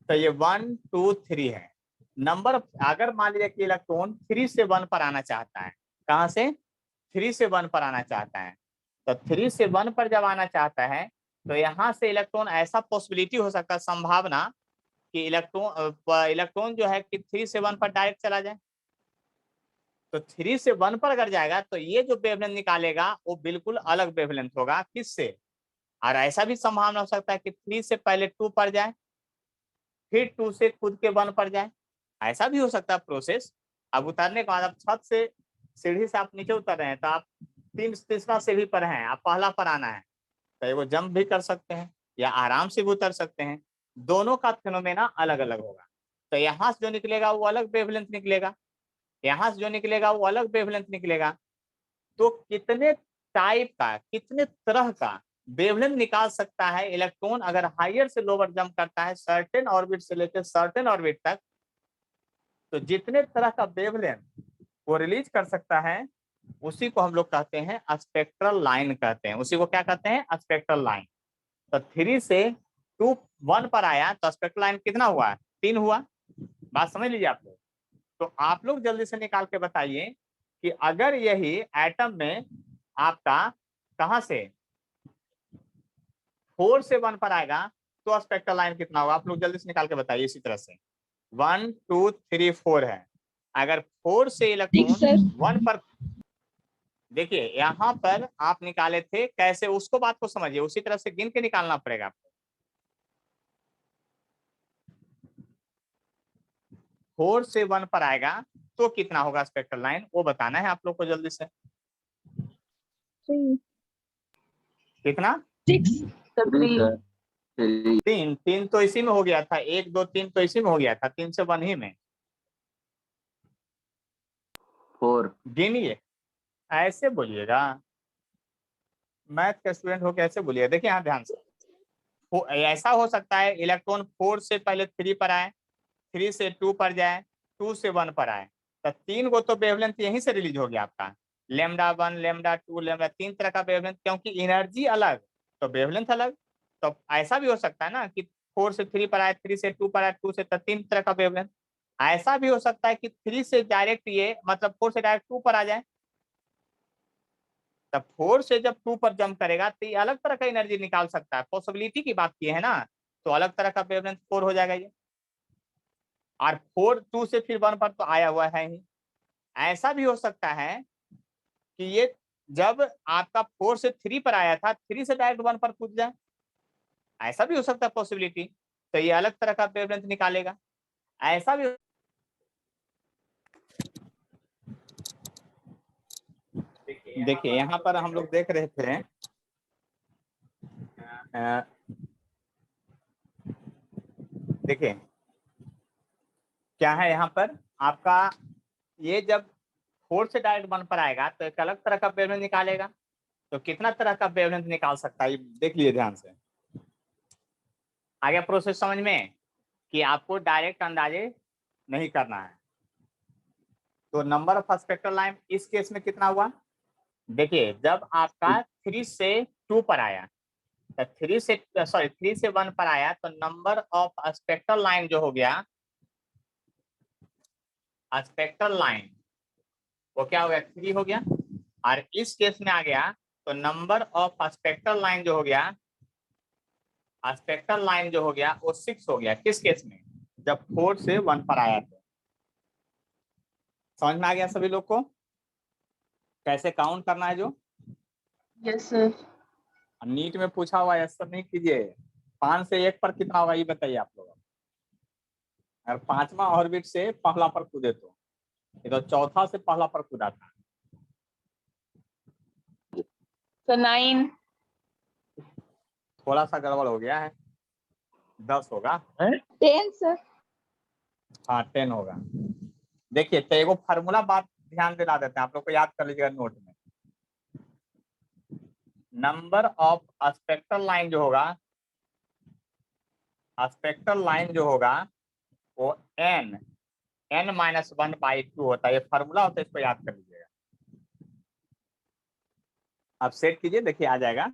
[SPEAKER 1] तो ये 1 2 3 है। नंबर अगर मान लीजिए कि इलेक्ट्रॉन 3 से 1 पर आना चाहता है, कहां से, 3 से 1 पर आना चाहता है, तो 3 से 1 पर जब आना चाहता है तो यहाँ से इलेक्ट्रॉन, ऐसा पॉसिबिलिटी हो सकता है, संभावना कि इलेक्ट्रॉन जो है कि 3 से 1 पर डायरेक्ट चला जाए। तो 3 से 1 पर अगर जाएगा तो ये जो वेवलेंथ निकालेगा वो बिल्कुल अलग वेवलेंथ होगा किससे। और ऐसा भी संभावना हो सकता है कि 3 से पहले 2 पर जाए, फिर 2 से खुद के 1 पर जाए, ऐसा भी हो सकता है प्रोसेस। अब उतरने के बाद आप छत से, सीढ़ी से आप नीचे उतर रहे हैं तो आप तीसरा सीढ़ी पर हैं, आप पहला पर आना है, तो वो जंप भी कर सकते हैं या आराम से भी उतर सकते हैं। दोनों का फिनोमेना अलग अलग होगा। तो यहाँ से जो निकलेगा वो अलग वेवलेंथ निकलेगा, यहाँ से जो निकलेगा वो अलग वेवलेंथ निकलेगा। तो कितने टाइप का, कितने तरह का वेवलेंथ निकाल सकता है इलेक्ट्रॉन अगर हायर से लोअर जंप करता है सर्टेन ऑर्बिट से लेकर सर्टेन ऑर्बिट तक, तो जितने तरह का वेवलेंथ वो रिलीज कर सकता है उसी को हम लोग कहते हैं स्पेक्ट्रल लाइन कहते हैं। उसी को क्या कहते हैं? Spectral line. तो 3 से 2 1 पर आया तो स्पेक्ट्रल लाइन कितना हुआ? 3 हुआ। बात समझ लीजिए आप लोग। तो आप लोग जल्दी से निकाल के बताइए कि अगर यही एटम में आपका कहां से 4 से 1 पर आएगा तो स्पेक्ट्रल लाइन कितना होगा? आप लोग जल्दी से निकाल के बताइए। इसी तरह से 1 2 3 4 है, अगर 4 से इलेक्ट्रॉन 1 पर, देखिए यहां पर आप निकाले थे कैसे, उसको बात को समझिए, उसी तरह से गिन के निकालना पड़ेगा आपको। 4 से 1 पर आएगा तो कितना होगा स्पेक्ट्रल लाइन, वो बताना है आप लोग को जल्दी से। कितना? 3 3 तो इसी में हो गया था, 1 2 3 तो इसी में हो गया था, 3 से 1 ही में।
[SPEAKER 2] 4
[SPEAKER 1] गिनिए, ऐसे बोलिएगा, मैथ का स्टूडेंट हो कैसे बोलिएगा। देखिए यहाँ ध्यान से, ऐसा हो सकता है इलेक्ट्रॉन 4 से पहले 3 पर आए, 3 से 2 पर जाए, 2 से 1 पर आए, तो 3 को तो वेवलेंथ यहीं से रिलीज हो गया आपका, λ1 λ2 λ, 3 तरह का वेवलेंथ, क्योंकि एनर्जी अलग तो वेवलेंथ अलग। तो ऐसा भी हो सकता है ना कि 4 से 3 पर आए, 3 से 2 पर आए, 2 से 3 तरह का वेवलेंथ। ऐसा भी हो सकता है कि 3 से डायरेक्ट ये मतलब 4 से डायरेक्ट 2 पर आ जाए, तब 4 से जब 2 पर जंप करेगा तो ये अलग तरह का एनर्जी निकाल सकता है। पॉसिबिलिटी की बात की है ना, तो अलग तरह का वेवलेंथ 4 हो जाएगा ये। और 4 2 से फिर 1 पर तो आया हुआ है ही। ऐसा भी हो सकता है कि ये जब आपका 4 से 3 पर आया था, 3 से डायरेक्ट 1 पर कूद जाए, ऐसा भी हो सकता है पॉसिबिलिटी, तो ये अलग तरह का वेवलेंथ निकालेगा। ऐसा भी देखिए यहाँ पर हम लोग देख रहे थे, देखिए क्या है यहाँ पर आपका, ये जब 4 से डायरेक्ट 1 पर आएगा तो एक अलग तरह का वेवलेंथ निकालेगा। तो कितना तरह का वेवलेंथ निकाल सकता है देख लीजिए ध्यान से। आगे प्रोसेस समझ में कि आपको डायरेक्ट अंदाजे नहीं करना है। तो नंबर ऑफ स्पेक्ट्रल लाइन इस केस में कितना हुआ? देखिए जब आपका 3 से 2 पर आया, तो 3 से 1 पर आया, तो नंबर ऑफ स्पेक्ट्रल लाइन जो हो गया, स्पेक्ट्रल लाइन वो क्या हो गया? 3 हो गया। और इस केस में आ गया तो नंबर ऑफ स्पेक्ट्रल लाइन जो हो गया, स्पेक्ट्रल लाइन जो हो गया वो 6 हो गया। किस केस में? जब 4 से 1 पर आया तो। समझ में आ गया सभी लोग को कैसे काउंट करना है? जो
[SPEAKER 3] यस सर।
[SPEAKER 1] नीट में पूछा हुआ है, ऐसा नहीं कीजिए। 5 से 1 पर कितना होगा ये बताइए आप लोग। अगर 5वां ऑर्बिट से पहला पर कूदे तो, ये तो चौथा से पहला पर कूदा था।
[SPEAKER 3] सर 9।
[SPEAKER 1] थोड़ा सा गड़बड़ हो गया है, 10 होगा।
[SPEAKER 3] 10 सर।
[SPEAKER 1] हाँ 10 होगा। देखिए तो एगो फार्मूला बात ध्यान दिला देते हैं आप लोग को, याद कर लीजिएगा नोट में। नंबर ऑफ स्पेक्ट्रल लाइन जो होगा, स्पेक्ट्रल लाइन जो होगा वो n-1/2 होता है। ये फार्मूला होता है, इसको याद कर लीजिएगा। अब सेट कीजिए, देखिए आ जाएगा।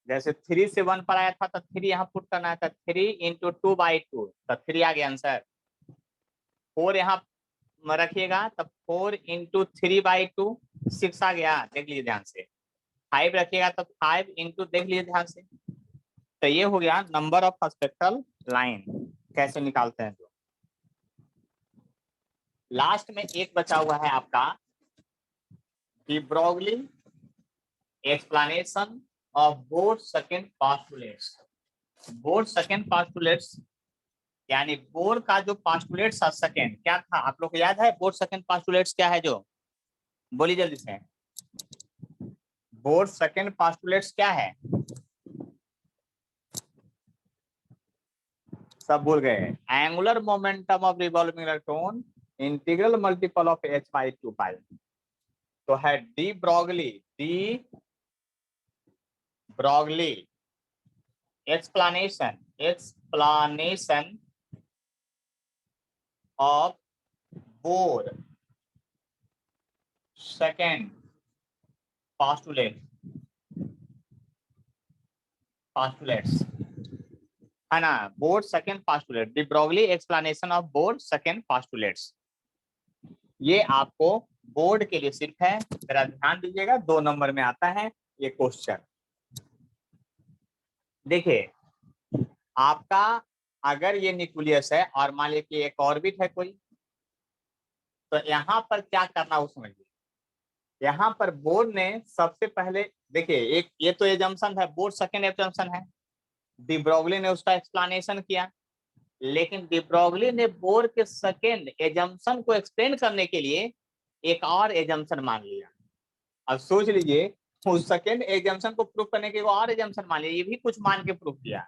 [SPEAKER 1] जैसे 3 से 1 पर आया था तो 3 यहाँ पुट करना था, 3 × 2/2, तो 3 आ गया आंसर। 4 यहाँ रखिएगा तब 4 × 3/2, 6 आ गया। देख लीजिए ध्यान से। 5 रखिएगा तो 5 × देख लीजिए ध्यान से। तो ये हो गया नंबर ऑफ स्पेक्ट्रल लाइन। कैसे निकालते हैं? तो लास्ट में एक बचा हुआ है आपका de Broglie explanation of bore second postulates. Bore second postulates यानी बोर का जो पास्टुलेट्स था सेकंड क्या था आप लोग को याद है? बोर सेकंड पास्टुलेट्स क्या है? जो बोलिए जल्दी से। बोर सेकंड पास्टुलेट्स क्या है? सब भूल गए। Angular momentum of revolving electron integral multiple of h/2 पाई। तो है de Broglie, D Broglie explanation of Bohr second postulates है ना, board second postulate, de Broglie explanation of board second postulates। ये आपको बोर्ड के लिए सिर्फ है, जरा ध्यान दीजिएगा, 2 नंबर में आता है ये क्वेश्चन। देखिए आपका अगर ये न्यूक्लियस है और मान लीजिए कि एक ऑर्बिट है कोई, तो यहाँ पर क्या करना वो समझिए। यहाँ पर बोर्ड ने सबसे पहले देखिए, एक ये तो एजम्पशन है, बोर्ड सेकंड एजम्पशन है, डी ब्रोगली ने उसका एक्सप्लेनेशन किया, लेकिन डी ब्रोगली ने बोर्ड के सेकंड एजम्पशन को एक्सप्लेन करने के लिए एक और एजम्पशन मान लिया। अब सोच लीजिए, उस सेकंड एजम्पशन को प्रूफ करने के और एजम्पशन मान लिया, ये भी कुछ मान के प्रूफ किया,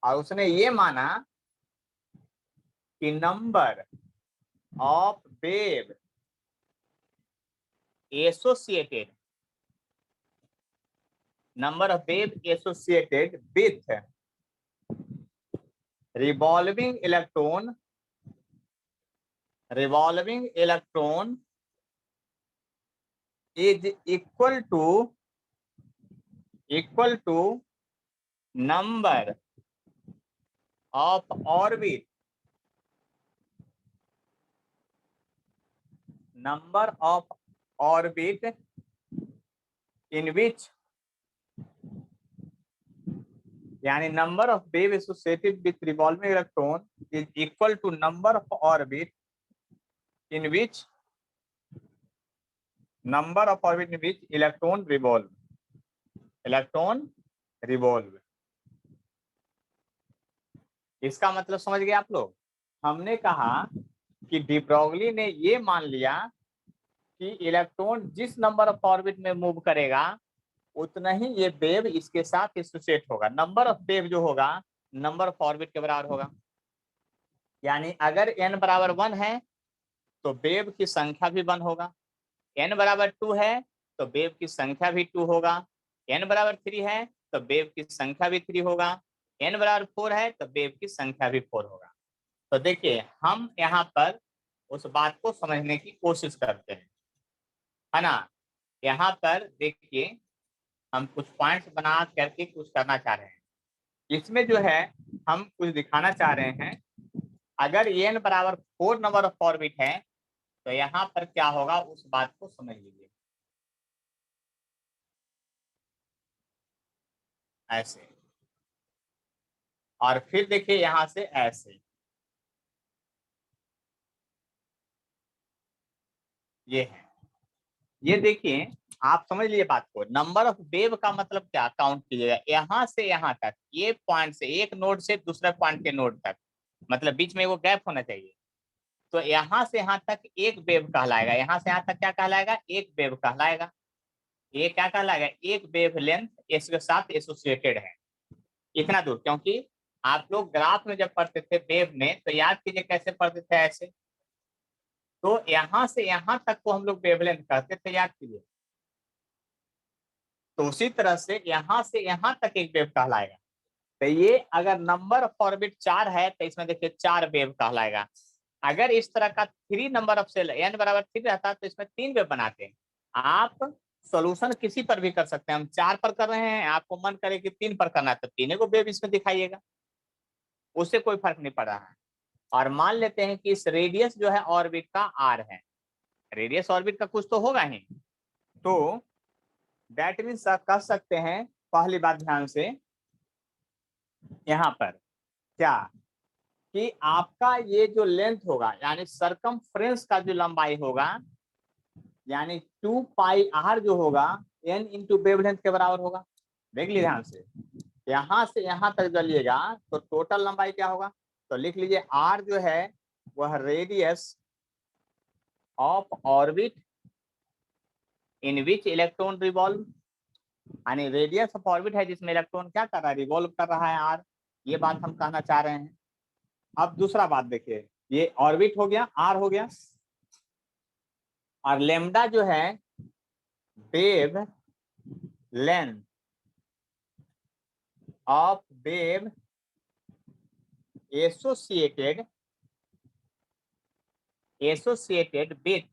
[SPEAKER 1] और उसने ये माना कि number of wave associated with revolving electron is equal to number of orbit in which, यानी number of wave associated with revolving electron is equal to number of orbit in which electron revolve. इसका मतलब समझ गए आप लोग। हमने कहा कि डी ब्रोगली ने ये मान लिया कि इलेक्ट्रॉन जिस नंबर ऑफ ऑर्बिट में मूव करेगा उतना ही ये वेव इसके साथ एसोसिएट होगा। नंबर ऑफ वेव जो होगा नंबर ऑफ ऑर्बिट के बराबर होगा। यानी अगर n बराबर 1 है तो वेव की संख्या भी 1 होगा, n बराबर 2 है तो वेव की संख्या भी 2 होगा, n बराबर 3 है तो वेव की संख्या भी 3 होगा, n बराबर 4 है तो वेव की संख्या भी 4 होगा। तो देखिए हम यहाँ पर उस बात को समझने की कोशिश करते हैं, है ना। यहाँ पर देखिए हम कुछ पॉइंट्स बना करके कुछ करना चाह रहे हैं। इसमें जो है हम कुछ दिखाना चाह रहे हैं, अगर n बराबर 4 नंबर ऑफ ऑर्बिट है तो यहाँ पर क्या होगा उस बात को समझ लीजिए। ऐसे, और फिर देखिए यहाँ से ऐसे, ये है। ये देखिए आप समझ लिए बात को। नंबर ऑफ वेव का मतलब क्या, काउंट कीजिएगा यहाँ से यहाँ तक, ये पॉइंट से एक नोड से दूसरे पॉइंट के नोड तक, मतलब बीच में वो गैप होना चाहिए। तो यहाँ से यहाँ तक एक वेव कहलाएगा, यहाँ से यहाँ तक क्या कहलाएगा, एक वेव कहलाएगा। ये क्या कहलाएगा, एक वेव लेंथ इसके साथ एसोसिएटेड है इतना दूर। क्योंकि आप लोग ग्राफ में जब पढ़ते थे वेव में तो याद कीजिए कैसे पढ़ते थे, ऐसे। तो यहाँ से यहाँ तक को हम लोग वेवलेंथ कहते थे, याद कीजिए। तो उसी तरह से यहाँ से यहाँ तक एक वेव कहलाएगा। तो ये अगर नंबर ऑफ ऑर्बिट 4 है तो इसमें देखिए 4 वेव कहलाएगा। अगर इस तरह का 3 नंबर ऑफ सेल n बराबर 3 रहता तो इसमें 3 वेव बनाते हैं। आप सॉल्यूशन किसी पर भी कर सकते हैं, हम 4 पर कर रहे हैं, आपको मन करे कि 3 पर करना है तो 3 को वेव इसमें दिखाइएगा, उससे कोई फर्क नहीं पड़ रहा है। और मान लेते हैं कि इस रेडियस जो है ऑर्बिट का r है, रेडियस ऑर्बिट का कुछ तो होगा ही, तो दैट मीन्स कह सकते हैं, पहली बात ध्यान से यहाँ पर क्या, कि आपका ये जो लेंथ होगा यानी सरकमफ्रेंस का जो लंबाई होगा, यानी 2 पाई r जो होगा n इंटू वेवलेंथ के बराबर होगा। देख लीजिए ध्यान से, यहाँ से यहाँ तक चलिएगा तो टोटल लंबाई क्या होगा, तो लिख लीजिए r जो है वह radius of orbit in which electron revolve, यानी रेडियस ऑफ ऑर्बिट है जिसमें इलेक्ट्रॉन क्या कर रहा है, रिवॉल्व कर रहा है r। ये बात हम कहना चाह रहे हैं। अब दूसरा बात देखिए, ये ऑर्बिट हो गया, r हो गया, और लेमडा जो है wave length of wave associated with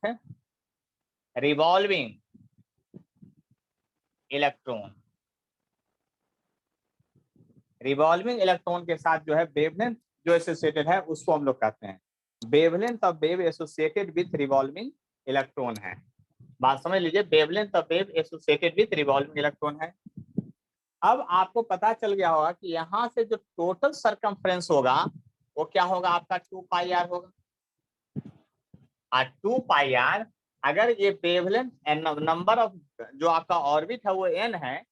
[SPEAKER 1] revolving electron. Revolving electron के साथ जो है वेवलेंथ जो एसोसिएटेड है उसको हम लोग कहते हैं wavelength of wave associated with revolving electron है। बात समझ लीजिए, wavelength of wave associated with revolving electron है। अब आपको पता चल गया होगा कि यहाँ से जो टोटल सरकमफ्रेंस होगा वो क्या होगा, आपका 2 पाई आर होगा। 2 पाई आर, अगर ये वेवलेंथ नंबर ऑफ जो आपका ऑर्बिट है वो n है,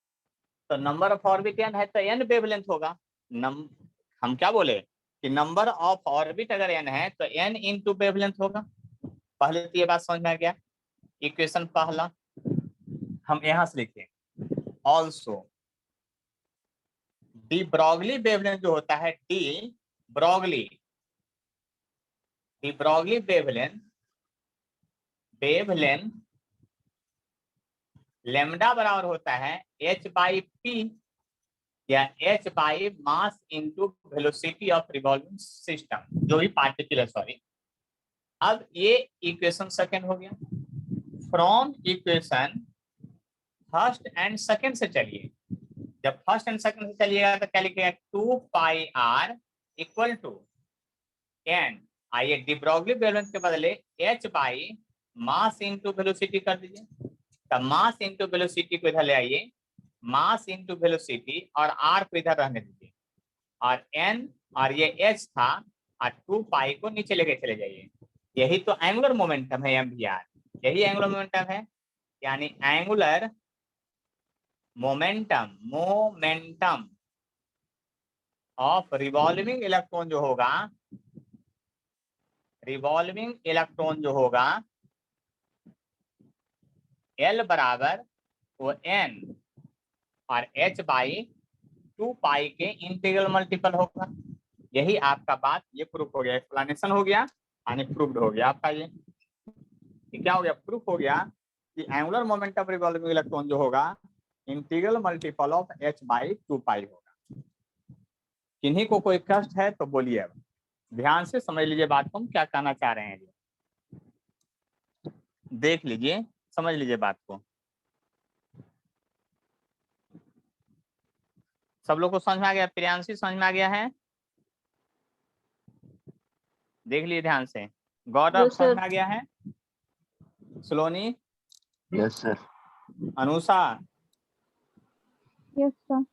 [SPEAKER 1] तो नंबर ऑफ ऑर्बिट n है तो n वेवलेंथ होगा। हम क्या बोले कि नंबर ऑफ ऑर्बिट अगर n है तो n इंटू वेवलेंथ होगा। पहले तो ये बात समझ में आ गया। इक्वेशन पहला हम यहां से लिखते हैं, ऑल्सो डी ब्रॉगली वेवलेंथ जो होता है, डी ब्रॉगली वेवलेंथ लेमडा बराबर होता है h बाई पी या h by mass into velocity of revolving system, जो भी पार्टिकुलर, सॉरी। अब ये इक्वेशन सेकंड हो गया। From equation first and second से चलिए, जब फर्स्ट एंड सेकंड से चलिएगा तो क्या लिखेगा, 2 pi are equal to n, आइए डी ब्रॉगली वेवलेंथ के बदले h by mass into velocity कर दीजिए। तब मास इंटू वेलोसिटी को इधर ले आइए, मास इंटू वेलोसिटी और r को इधर रहने दीजिए, और n और ये h था और 2 पाई को नीचे लेके चले जाइए। यही तो एंगुलर मोमेंटम है mvr, यही एंगुलर मोमेंटम है। यानी angular momentum of revolving electron जो होगा, रिवॉल्विंग इलेक्ट्रॉन जो होगा L बराबर वो n और h बाई 2 पाई के इंटीग्रल मल्टीपल होगा। यही आपका बात, ये प्रूफ हो गया, एक्सप्लेनेशन हो गया यानी प्रूव्ड हो गया आपका। ये क्या हो गया, प्रूफ हो गया कि एंगुलर मोमेंटम रिवॉल्विंग इलेक्ट्रॉन जो होगा integral multiple of h by 2 पाई होगा। किन्हीं को कोई कष्ट है तो बोलिए, अब ध्यान से समझ लीजिए बात को, हम क्या कहना चाह रहे हैं, देख लीजिए, समझ लीजिए बात को। सब लोग को समझ में आ गया? प्रियांशी समझ में आ गया है? देख लिए ध्यान से। गौरव
[SPEAKER 3] Yes,
[SPEAKER 1] समझ
[SPEAKER 3] sir.
[SPEAKER 1] में आ गया है? सलोनी,
[SPEAKER 2] Yes, sir.
[SPEAKER 1] Anusha,
[SPEAKER 3] Yes, sir.